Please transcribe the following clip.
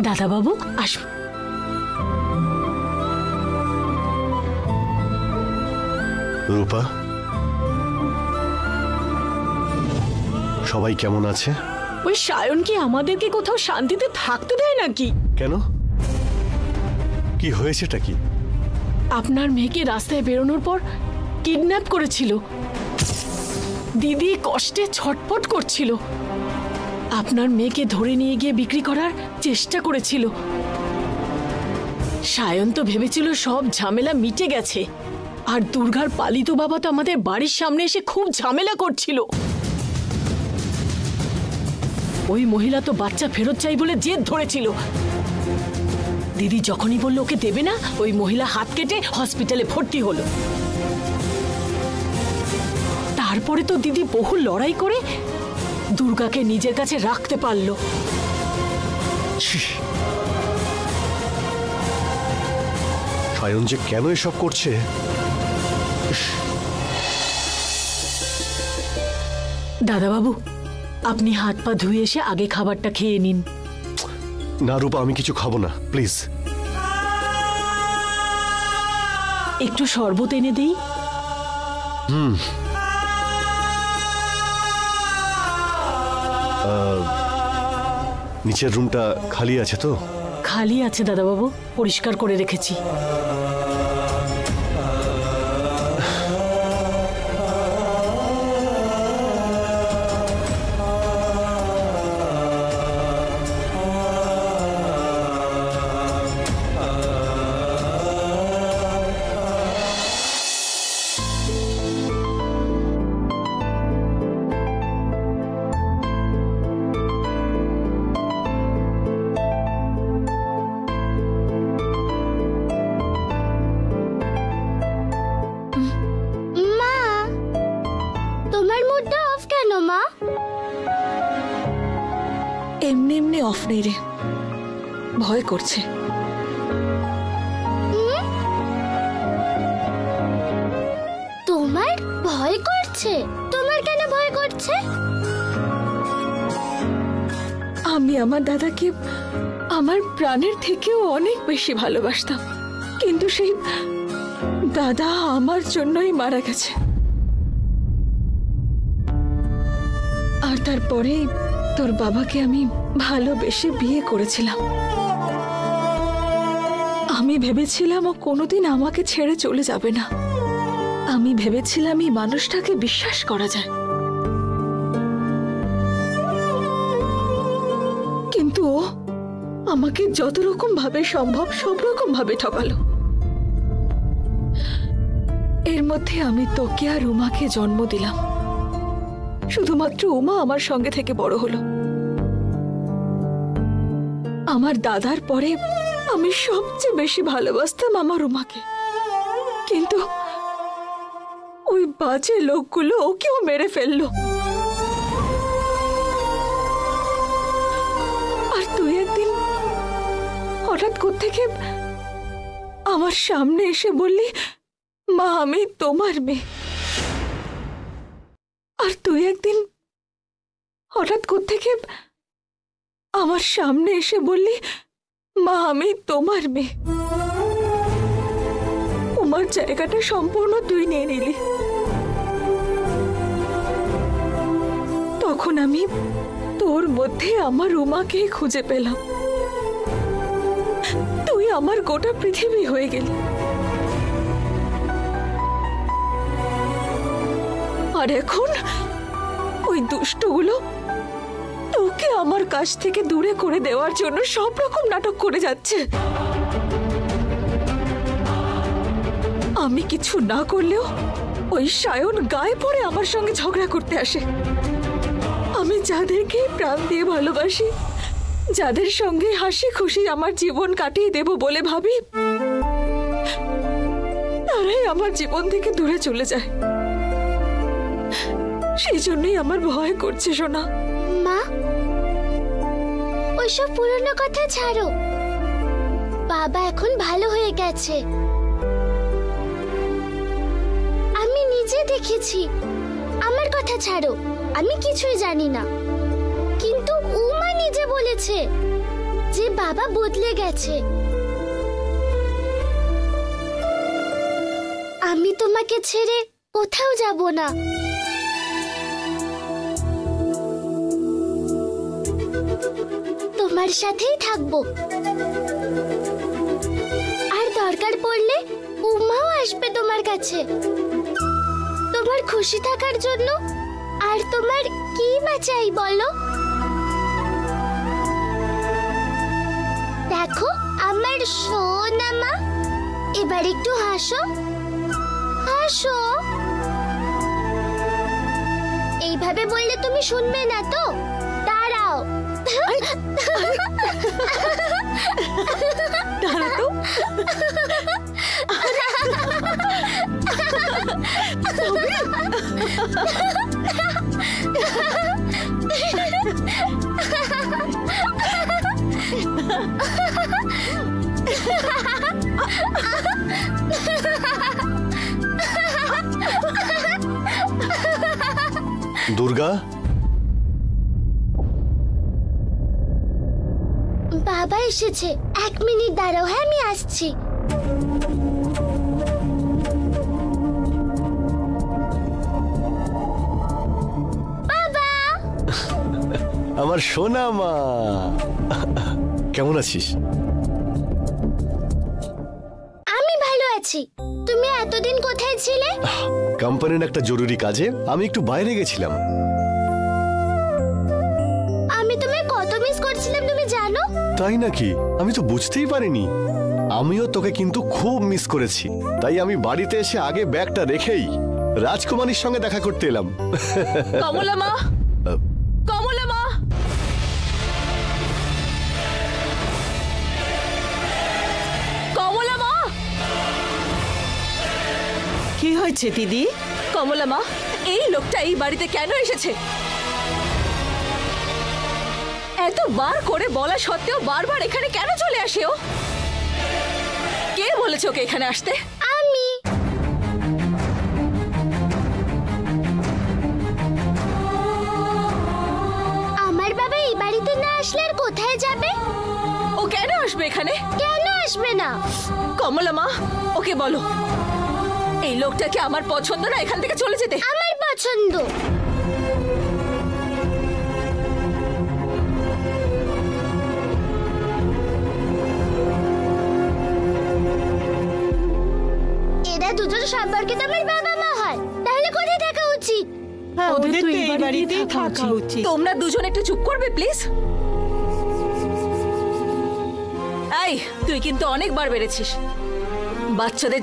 দাদা বাবু আসুন। রূপা, সবাই কেমন আছে? ওই সায়ন কি আমাদেরকে কোথাও শান্তিতে থাকতে দেয় নাকি? কেন, কি হয়েছেটা কি? আপনার মেয়েকে রাস্তায় বেরোনোর পর কিডন্যাপ করেছিল। দিদি কষ্টে ছটফট করছিল। আপনার মেয়েকে ধরে নিয়ে গিয়ে বিক্রি করার চেষ্টা করেছিল। সায়ন তো ভেবেছিল সব ঝামেলা মিটে গেছে, আর দুর্গার পালিত বাবা তো আমাদের বাড়ির সামনে এসে খুব ঝামেলা করছিল। ওই মহিলা তো বাচ্চা ফেরত চাই বলে জেদ ধরেছিল। দিদি যখনই বলল ওকে দেবে না, ওই মহিলা হাত কেটে হসপিটালে ভর্তি হলো। তারপরে তো দিদি বহু লড়াই করে দুর্গাকে নিজের কাছে রাখতে পারলো। সায়ন যে কেন এসব করছে? দাদাবাবু, আপনি হাত পা ধুয়ে এসে আগে খাবারটা খেয়ে নিন। না রূপা, আমি কিছু খাবো না, প্লিজ। একটু শরবত এনে দিই। নিচের রুমটা খালি আছে তো? খালি আছে দাদাবাবু, পরিষ্কার করে রেখেছি। এমনি এমনি অফ নেই রে, ভয় করছে। তোমার ভয় করছে? তোমার কেন ভয় করছে? আমি আমার দাদাকে আমার প্রাণের থেকেও অনেক বেশি ভালোবাসতাম, কিন্তু সেই দাদা আমার জন্যই মারা গেছে। আর তারপরেই তোর বাবাকে আমি ভালোবেসে বিয়ে করেছিলাম। আমি ভেবেছিলাম ও কোনোদিন আমাকে ছেড়ে চলে যাবে না। আমি ভেবেছিলাম এই মানুষটাকে বিশ্বাস করা যায়, কিন্তু ও আমাকে যত রকম ভাবে সম্ভব সব রকম ভাবে ঠকালো। এর মধ্যে আমি তোকে আর উমাকে জন্ম দিলাম। শুধুমাত্র উমা আমার সঙ্গে থেকে বড় হলো। আমার দাদার পরে আমি সবচেয়ে বেশি ভালোবাসতাম আমার উমাকে, কিন্তু ওই বাজে লোকগুলো ওকেও মেরে ফেললো। আর তুই একদিন হঠাৎ কোত্থেকে আমার সামনে এসে বললি, মা আমি তোমার মেয়ে। আর তুই একদিন হঠাৎ কোত্থেকে আমার সামনে এসে বললি, মা আমি তোমার মেয়ে। উমার জায়গাটা সম্পূর্ণ তুই নিয়ে নিলি। তখন আমি তোর মধ্যে আমার উমাকে খুঁজে পেলাম। তুই আমার গোটা পৃথিবী হয়ে গেলি। আর এখন ওই দুষ্টগুলো তোকে আমার কাছ থেকে দূরে করে দেওয়ার জন্য সব রকম নাটক করে যাচ্ছে। আমি কিছু না করলেও ওই সায়ন গায়ে পড়ে আমার সঙ্গে ঝগড়া করতে আসে। আমি যাদেরকে প্রাণ দিয়ে ভালোবাসি, যাদের সঙ্গে হাসি খুশি আমার জীবন কাটিয়ে দেব বলে ভাবি, তারাই আমার জীবন থেকে দূরে চলে যায়। সেই জন্যই আমার ভয় করছে সোনা। মা, ওইসব পুরনো কথা ছাড়ো। বাবা এখন ভালো হয়ে গেছে। আমি নিজে দেখেছি। আমার কথা ছাড়ো, আমি কিছুই জানি না। কিন্তু উমা নিজে বলেছে যে বাবা বদলে গেছে। আমি তোমাকে ছেড়ে কোথাও যাব না। তোমার সাথেই থাকবো। আর দরকার পড়লে উমাও আসবে তোমার কাছে, তোমার খুশি থাকার জন্য। আর তোমার কি বা চাই বলো? দেখো আমার সোনা মা, এবার একটু হাসো হাসো। এইভাবে বললে তুমি শুনবে না তো, দাঁড়াও। দাঁড়া তো। দুর্গা, বাবা এসেছে, 1 মিনিট দাঁড়াও। হ্যাঁ আমি আসছি। বাবা, আমার সোনা মা, কেমন আছিস? আমি ভালো আছি। তুমি এতদিন কোথায় ছিলে? কোম্পানির একটা জরুরি কাজে আমি একটু বাইরে গেছিলাম। আমি তোমায় কত মিস করছিলাম তুমি জানো? তাই নাকি? আমি তো বুঝতেই পারিনি। আমিও তোকে কিন্তু খুব মিস করেছি। তাই আমি বাড়িতে এসে আগে ব্যাগটা রেখেই রাজকুমারীর সঙ্গে দেখা করতে এলাম। কমলা মা, কমলা মা, কমলা মা। কি হয়েছে দিদি? কমলা মা, এই লোকটা এই বাড়িতে কেন এসেছে? এতবার করে বলা সত্ত্বেও বারবার এখানে কেন চলে আসে ও? কে বলেছে ওকে এখানে আসতে? আমি। আমার বাবা এই বাড়িতে না আসলে আর কোথায় যাবে? ও কেন আসবে এখানে? কেন আসবে না? কমলা মা, ওকে বলো এই লোকটাকে আমার পছন্দ না, এখান থেকে চলে যেতে। আমার পছন্দ। এরা দুজন সম্পর্কিত আমার বাবা মা হয়, তাহলে কোথায় থাকা উচিত? হ্যাঁ, ওদের ওদের তো তো এই এই বাড়িতেই বাড়িতেই থাকা থাকা উচিত। তোমরা দুজন একটু চুপ করবে প্লিজ? এই তুই কিন্তু অনেকবার বেড়েছিস। বাচ্চাদের